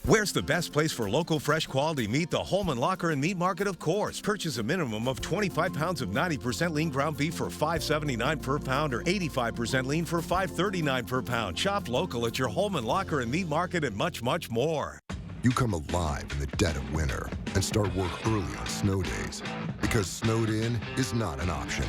Where's the best place for local fresh quality meat? The Holman Locker and Meat Market, of course. Purchase a minimum of 25 pounds of 90% lean ground beef for $5.79 per pound or 85% lean for $5.39 per pound. Shop local at your Holman Locker and Meat Market and much, much more. You come alive in the dead of winter and start work early on snow days because snowed in is not an option.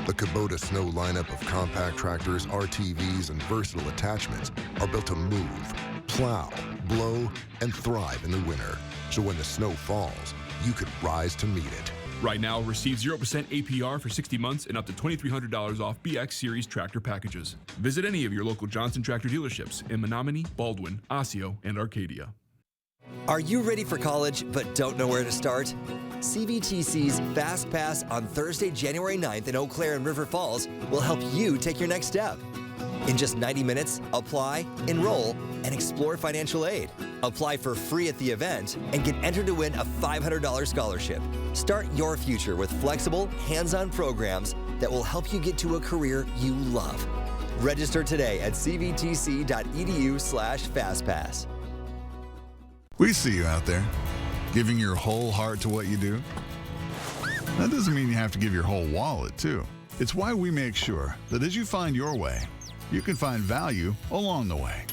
The Kubota Snow lineup of compact tractors, RTVs, and versatile attachments are built to move, plow, blow, and thrive in the winter. So when the snow falls, you could rise to meet it. Right now, receive 0% APR for 60 months and up to $2,300 off BX Series tractor packages. Visit any of your local Johnson Tractor dealerships in Menominee, Baldwin, Osseo, and Arcadia. Are you ready for college but don't know where to start? CVTC's Fast Pass on Thursday, January 9th in Eau Claire and River Falls will help you take your next step. In just 90 minutes, apply, enroll, and explore financial aid. Apply for free at the event and get entered to win a $500 scholarship. Start your future with flexible, hands-on programs that will help you get to a career you love. Register today at cvtc.edu/fastpass. We see you out there, giving your whole heart to what you do. That doesn't mean you have to give your whole wallet, too. It's why we make sure that as you find your way, you can find value along the way.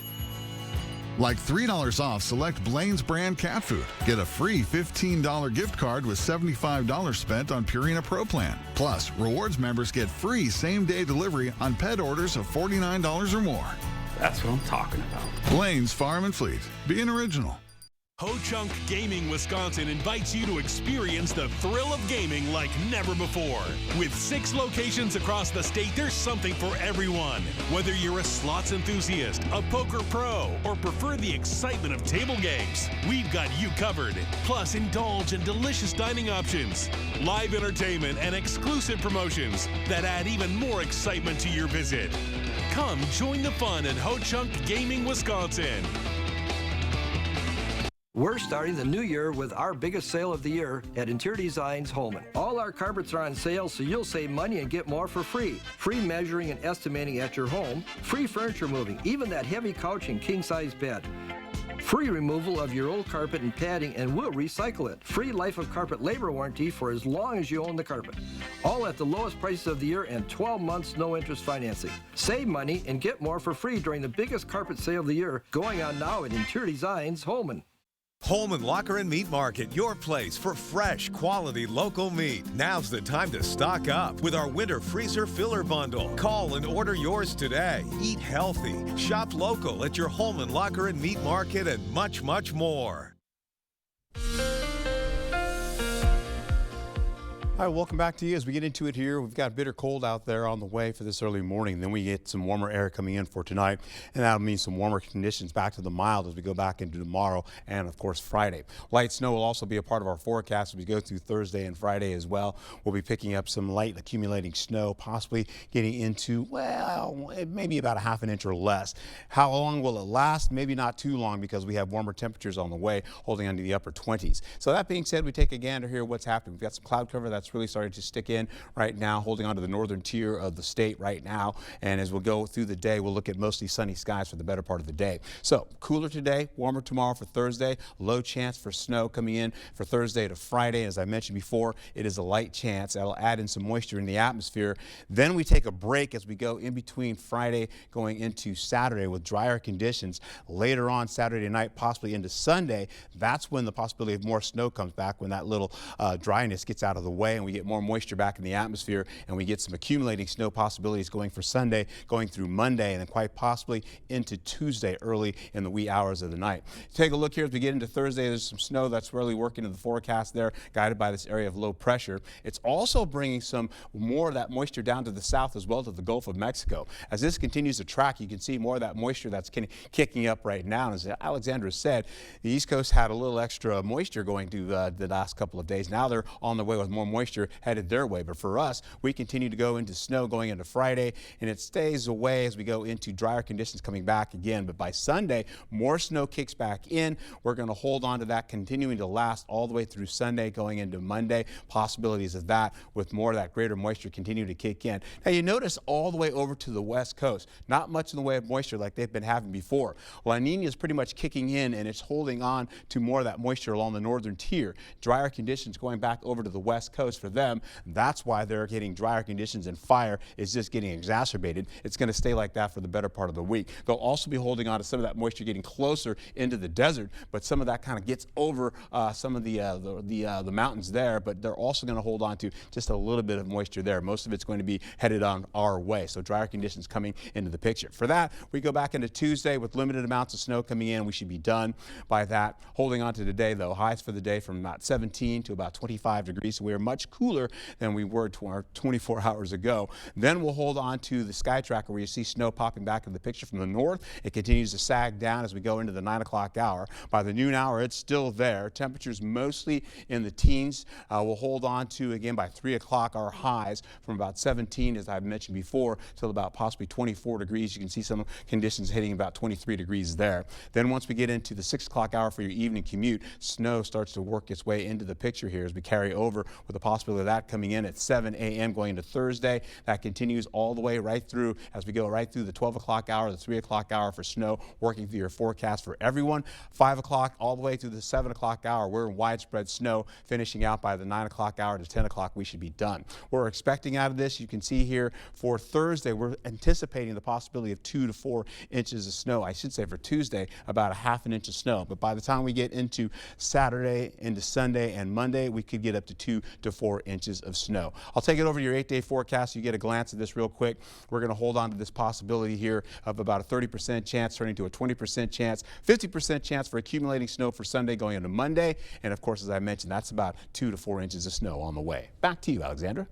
Like $3 off select Blaine's brand cat food. Get a free $15 gift card with $75 spent on Purina Pro Plan. Plus, rewards members get free same-day delivery on pet orders of $49 or more. That's what I'm talking about. Blaine's Farm and Fleet. Be an original. Ho-Chunk Gaming Wisconsin invites you to experience the thrill of gaming like never before. With 6 locations across the state, there's something for everyone. Whether you're a slots enthusiast, a poker pro, or prefer the excitement of table games, we've got you covered. Plus, indulge in delicious dining options, live entertainment, and exclusive promotions that add even more excitement to your visit. Come join the fun at Ho-Chunk Gaming Wisconsin. We're starting the new year with our biggest sale of the year at Interior Designs Holman. All our carpets are on sale, so you'll save money and get more for free. Free measuring and estimating at your home. Free furniture moving, even that heavy couch and king-size bed. Free removal of your old carpet and padding, and we'll recycle it. Free life of carpet labor warranty for as long as you own the carpet. All at the lowest prices of the year and 12 months no interest financing. Save money and get more for free during the biggest carpet sale of the year going on now at Interior Designs Holman. Holman Locker and Meat Market, your place for fresh, quality local meat. Now's the time to stock up with our winter freezer filler bundle. Call and order yours today. Eat healthy. Shop local at your Holman Locker and Meat Market and much, much more. All right, welcome back to you as we get into it here. We've got bitter cold out there on the way for this early morning. Then we get some warmer air coming in for tonight, and that'll mean some warmer conditions back to the mild as we go back into tomorrow and, of course, Friday. Light snow will also be a part of our forecast as we go through Thursday and Friday as well. We'll be picking up some light accumulating snow, possibly getting into, well, maybe about a half an inch or less. How long will it last? Maybe not too long because we have warmer temperatures on the way, holding on to the upper 20s. So that being said, we take a gander here what's happening. We've got some cloud cover that's really starting to stick in right now, holding on to the northern tier of the state right now. And as we'll go through the day, we'll look at mostly sunny skies for the better part of the day. So cooler today, warmer tomorrow for Thursday, low chance for snow coming in for Thursday to Friday. As I mentioned before, it is a light chance. That'll add in some moisture in the atmosphere. Then we take a break as we go in between Friday going into Saturday with drier conditions. Later on Saturday night, possibly into Sunday, that's when the possibility of more snow comes back, when that little dryness gets out of the way and we get more moisture back in the atmosphere, and we get some accumulating snow possibilities going for Sunday, going through Monday, and then quite possibly into Tuesday early in the wee hours of the night. Take a look here as we get into Thursday. There's some snow that's really working in the forecast there, guided by this area of low pressure. It's also bringing some more of that moisture down to the south as well, to the Gulf of Mexico. As this continues to track, you can see more of that moisture that's kicking up right now. And as Alexandra said, the East Coast had a little extra moisture going to the last couple of days. Now they're on the way with more moisture headed their way. But for us, we continue to go into snow going into Friday, and it stays away as we go into drier conditions coming back again. But by Sunday, more snow kicks back in. We're going to hold on to that, continuing to last all the way through Sunday going into Monday. Possibilities of that with more of that greater moisture continue to kick in. Now you notice all the way over to the west coast, not much in the way of moisture like they've been having before. La Nina is pretty much kicking in, and it's holding on to more of that moisture along the northern tier. Drier conditions going back over to the west coast for them. That's why they're getting drier conditions, and fire is just getting exacerbated. It's going to stay like that for the better part of the week. They'll also be holding on to some of that moisture getting closer into the desert, but some of that kind of gets over some of the mountains there, but they're also going to hold on to just a little bit of moisture there. Most of it's going to be headed on our way, so drier conditions coming into the picture. For that, we go back into Tuesday with limited amounts of snow coming in. We should be done by that. Holding on to today, though, highs for the day from about 17 to about 25 degrees, so we are much cooler than we were 24 hours ago. Then we'll hold on to the sky tracker where you see snow popping back in the picture from the north. It continues to sag down as we go into the 9 o'clock hour. By the noon hour, it's still there. Temperatures mostly in the teens. We'll hold on to, again, by 3 o'clock, our highs from about 17, as I've mentioned before, till about possibly 24 degrees. You can see some conditions hitting about 23 degrees there. Then once we get into the 6 o'clock hour for your evening commute, snow starts to work its way into the picture here as we carry over, with the possibility of that coming in at 7 a.m. going into Thursday. That continues all the way right through as we go right through the 12 o'clock hour, the 3 o'clock hour for snow, working through your forecast for everyone. 5 o'clock all the way through the 7 o'clock hour, we're in widespread snow, finishing out by the 9 o'clock hour to 10 o'clock, we should be done. We're expecting out of this, you can see here for Thursday, we're anticipating the possibility of 2 to 4 inches of snow. I should say for Tuesday, about a half an inch of snow. But by the time we get into Saturday, into Sunday and Monday, we could get up to 2 to 4 inches of snow. I'll take it over to your 8-day forecast so you get a glance at this real quick. We're going to hold on to this possibility here of about a 30% chance turning to a 20% chance, 50% chance for accumulating snow for Sunday going into Monday. And of course, as I mentioned, that's about 2 to 4 inches of snow on the way. Back to you, Alexandra.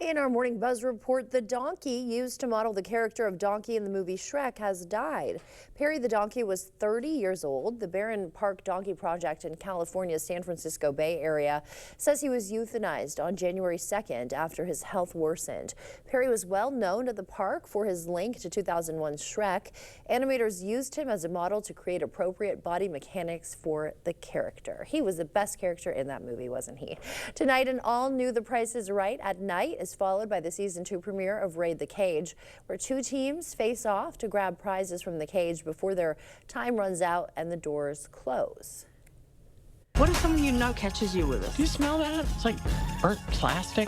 In our Morning Buzz report, the donkey used to model the character of Donkey in the movie Shrek has died. Perry the donkey was 30 years old. The Barron Park Donkey Project in California's San Francisco Bay Area says he was euthanized on January 2nd after his health worsened. Perry was well known at the park for his link to 2001's Shrek. Animators used him as a model to create appropriate body mechanics for the character. He was the best character in that movie, wasn't he? Tonight, an all-new The Price is Right at Night is followed by the season 2 premiere of Raid the Cage, where 2 teams face off to grab prizes from the cage before their time runs out and the doors close. What if someone you know catches you with it? Do you smell that? It's like burnt plastic.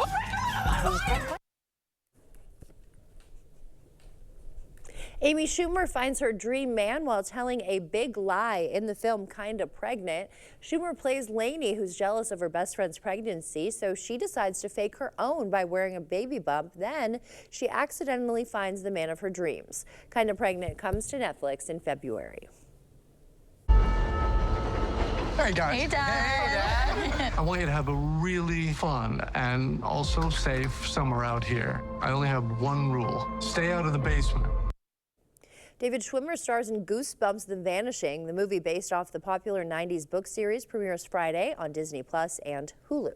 Amy Schumer finds her dream man while telling a big lie in the film Kinda Pregnant. Schumer plays Lainey, who's jealous of her best friend's pregnancy, so she decides to fake her own by wearing a baby bump. Then she accidentally finds the man of her dreams. Kinda Pregnant comes to Netflix in February. Hey guys. Hey, Dad. I want you to have a really fun and also safe summer out here. I only have one rule. Stay out of the basement. David Schwimmer stars in Goosebumps: The Vanishing. The movie, based off the popular 90s book series, premieres Friday on Disney Plus and Hulu.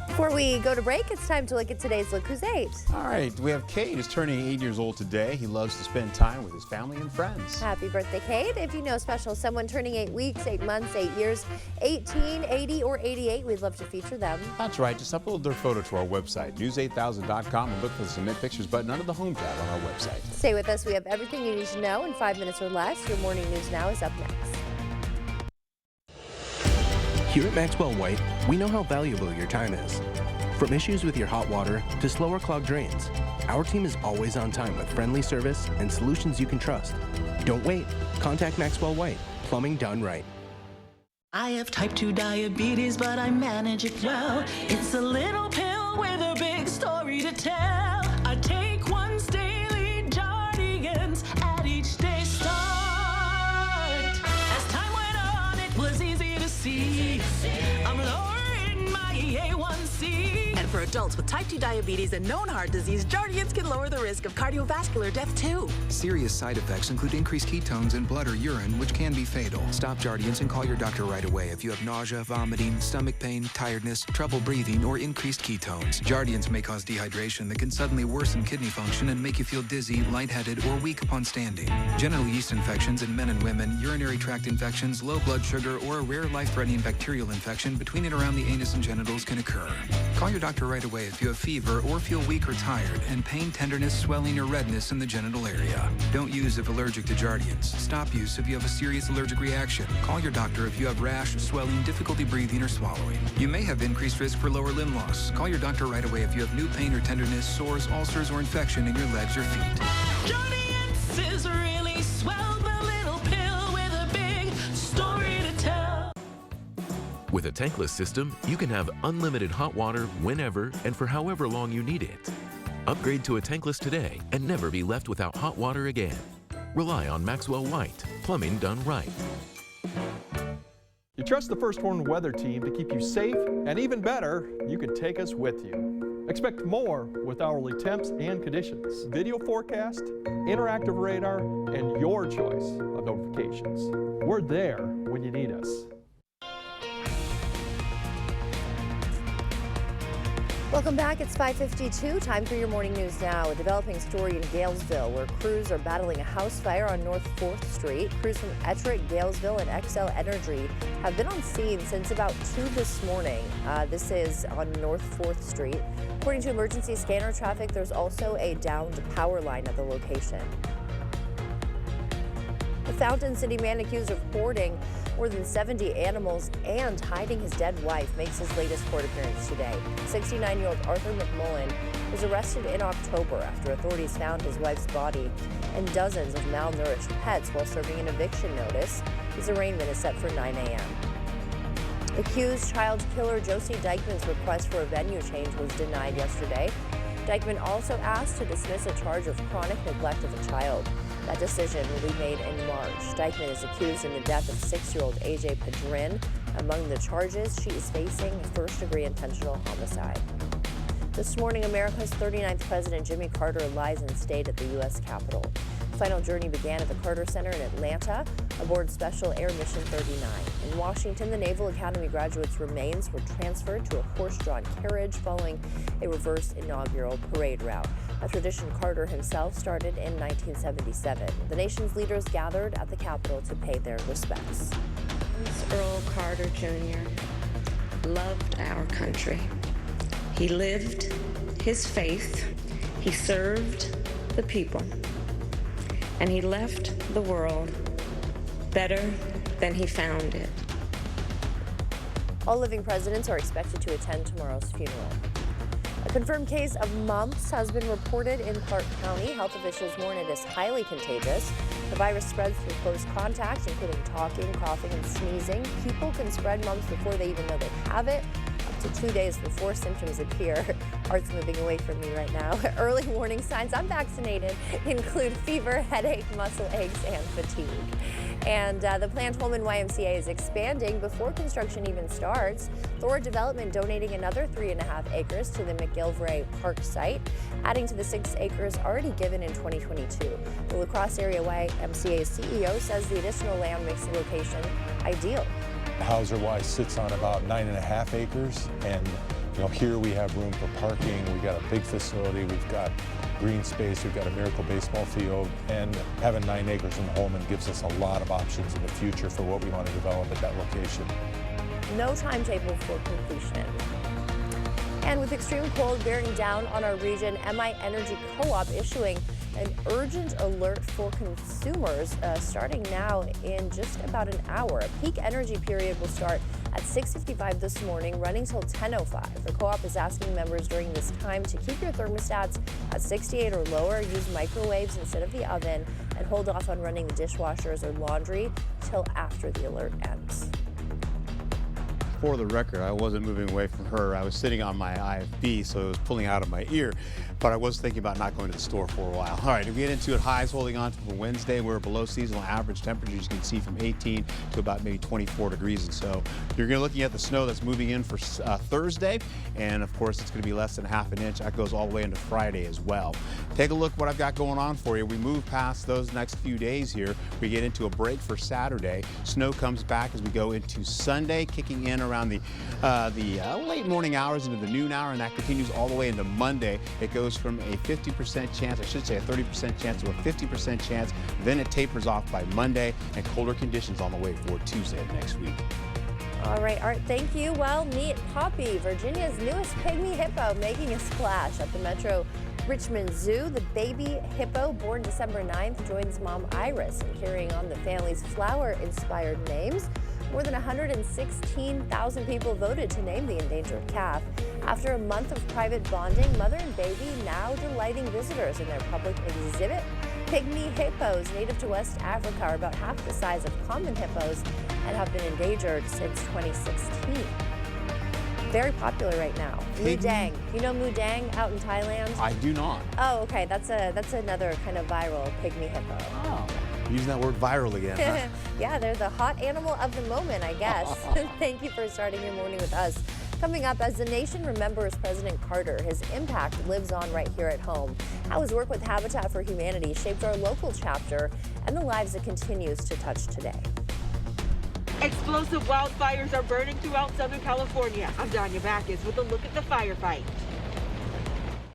Before we go to break, it's time to look at today's Look Who's 8. All right, we have Cade, who's turning 8 years old today. He loves to spend time with his family and friends. Happy birthday, Cade. If you know special someone turning 8 weeks, 8 months, 8 years, 18, 80, or 88, we'd love to feature them. That's right, just upload their photo to our website, news8000.com, and look for the Submit Pictures button under the Home tab on our website. Stay with us. We have everything you need to know in 5 minutes or less. Your morning news now is up next. Here at Maxwell White, we know how valuable your time is. From issues with your hot water to slower clogged drains, our team is always on time with friendly service and solutions you can trust. Don't wait. Contact Maxwell White. Plumbing done right. I have type 2 diabetes, but I manage it well. It's a little pill with a big story to tell. I take once daily Jardians at each day start. As time went on, it was easy to see I'm lowering my A1C. And for adults with type 2 diabetes and known heart disease, Jardians can lower the risk of cardiovascular death too. Serious side effects include increased ketones in blood or urine, which can be fatal. Stop Jardians and call your doctor right away if you have nausea, vomiting, stomach pain, tiredness, trouble breathing, or increased ketones. Jardians may cause dehydration that can suddenly worsen kidney function and make you feel dizzy, lightheaded, or weak upon standing. Genital yeast infections in men and women, urinary tract infections, low blood sugar, or a rare life-threatening bacterial infection between and around the anus and genitals can occur. Call your doctor right away if you have fever or feel weak or tired, and pain, tenderness, swelling, or redness in the genital area. Don't use if allergic to Jardians. Stop use if you have a serious allergic reaction. Call your doctor if you have rash, swelling, difficulty breathing, or swallowing. You may have increased risk for lower limb loss. Call your doctor right away if you have new pain or tenderness, sores, ulcers, or infection in your legs or feet. Jardians is really swell, the little pill with a big story to tell. With a tankless system, you can have unlimited hot water whenever and for however long you need it. Upgrade to a tankless today and never be left without hot water again. Rely on Maxwell White, plumbing done right. You trust the First Warn Weather Team to keep you safe, and even better, you can take us with you. Expect more with hourly temps and conditions, video forecast, interactive radar, and your choice of notifications. We're there when you need us. Welcome back. It's 5:52. Time for your morning news now. A developing story in Galesville, where crews are battling a house fire on North 4th Street. Crews from Ettrick, Galesville, and Xcel Energy have been on scene since about 2 this morning. This is on North 4th Street. According to emergency scanner traffic, there's also a downed power line at the location. The Fountain City man accused of hoarding more than 70 animals and hiding his dead wife makes his latest court appearance today. 69-year-old Arthur McMullen was arrested in October after authorities found his wife's body and dozens of malnourished pets while serving an eviction notice. His arraignment is set for 9 a.m. Accused child killer Josie Dykeman's request for a venue change was denied yesterday. Dykeman also asked to dismiss a charge of chronic neglect of a child. That decision will be made in March. Dykeman is accused in the death of 6-year-old AJ Padrin. Among the charges, she is facing first-degree intentional homicide. This morning, America's 39th President Jimmy Carter lies in state at the U.S. Capitol. The final journey began at the Carter Center in Atlanta aboard Special Air Mission 39. In Washington, the Naval Academy graduates' remains were transferred to a horse-drawn carriage following a reverse inaugural parade route, a tradition Carter himself started in 1977. The nation's leaders gathered at the Capitol to pay their respects. Earl Carter Jr. loved our country. He lived his faith, he served the people, and he left the world better than he found it. All living presidents are expected to attend tomorrow's funeral. A confirmed case of mumps has been reported in Clark County. Health officials warn it is highly contagious. The virus spreads through close contact, including talking, coughing, and sneezing. People can spread mumps before they even know they have it, up to 2 days before symptoms appear. Art's moving away from me right now. Early warning signs, I'm vaccinated, include fever, headache, muscle aches, and fatigue. And the planned Holman YMCA is expanding before construction even starts. Thor Development donating another 3.5 acres to the McGillivray Park site, adding to the 6 acres already given in 2022. The La Crosse Area YMCA CEO says the additional land makes the location ideal. Hauser Y sits on about 9.5 acres, and here we have room for parking. We've got a big facility. We've got green space. We've got a Miracle baseball field, and having 9 acres in Holman gives us a lot of options in the future for what we want to develop at that location. No timetable for completion. And with extreme cold bearing down on our region, MI Energy Co-op issuing an urgent alert for consumers starting now in just about an hour. A peak energy period will start at 6:55 this morning, running till 10:05. The co-op is asking members during this time to keep your thermostats at 68 or lower, use microwaves instead of the oven, and hold off on running the dishwashers or laundry till after the alert ends. For the record, I wasn't moving away from her. I was sitting on my IFB, so it was pulling out of my ear. But I was thinking about not going to the store for a while. All right, if we get into it, highs holding on for Wednesday. We're below seasonal average temperatures. You can see from 18 to about maybe 24 degrees. And so you're going to looking at the snow that's moving in for Thursday. And of course, it's going to be less than ½ an inch. That goes all the way into Friday as well. Take a look what I've got going on for you. We move past those next few days here. We get into a break for Saturday. Snow comes back as we go into Sunday, kicking in around the late morning hours into the noon hour, and that continues all the way into Monday. It goes from a 50% chance, I should say a 30% chance, to a 50% chance. Then it tapers off by Monday, and colder conditions on the way for Tuesday of next week. All right, Art, thank you. Well, meet Poppy, Virginia's newest pygmy hippo, making a splash at the Metro Richmond Zoo. The baby hippo, born December 9th, joins mom Iris in carrying on the family's flower-inspired names. More than 116,000 people voted to name the endangered calf. After a month of private bonding, mother and baby now delighting visitors in their public exhibit. Pygmy hippos, native to West Africa, are about half the size of common hippos and have been endangered since 2016. Very popular right now. Mudang. You know Mudang out in Thailand? I do not. Oh, okay. That's another kind of viral pygmy hippo. Oh. Using that word viral again, huh? Yeah, they're the hot animal of the moment, I guess. Thank you for starting your morning with us. Coming up, as the nation remembers President Carter, his impact lives on right here at home. How his work with Habitat for Humanity shaped our local chapter and the lives it continues to touch today. Explosive wildfires are burning throughout Southern California. I'm Danya Backus with a look at the firefight.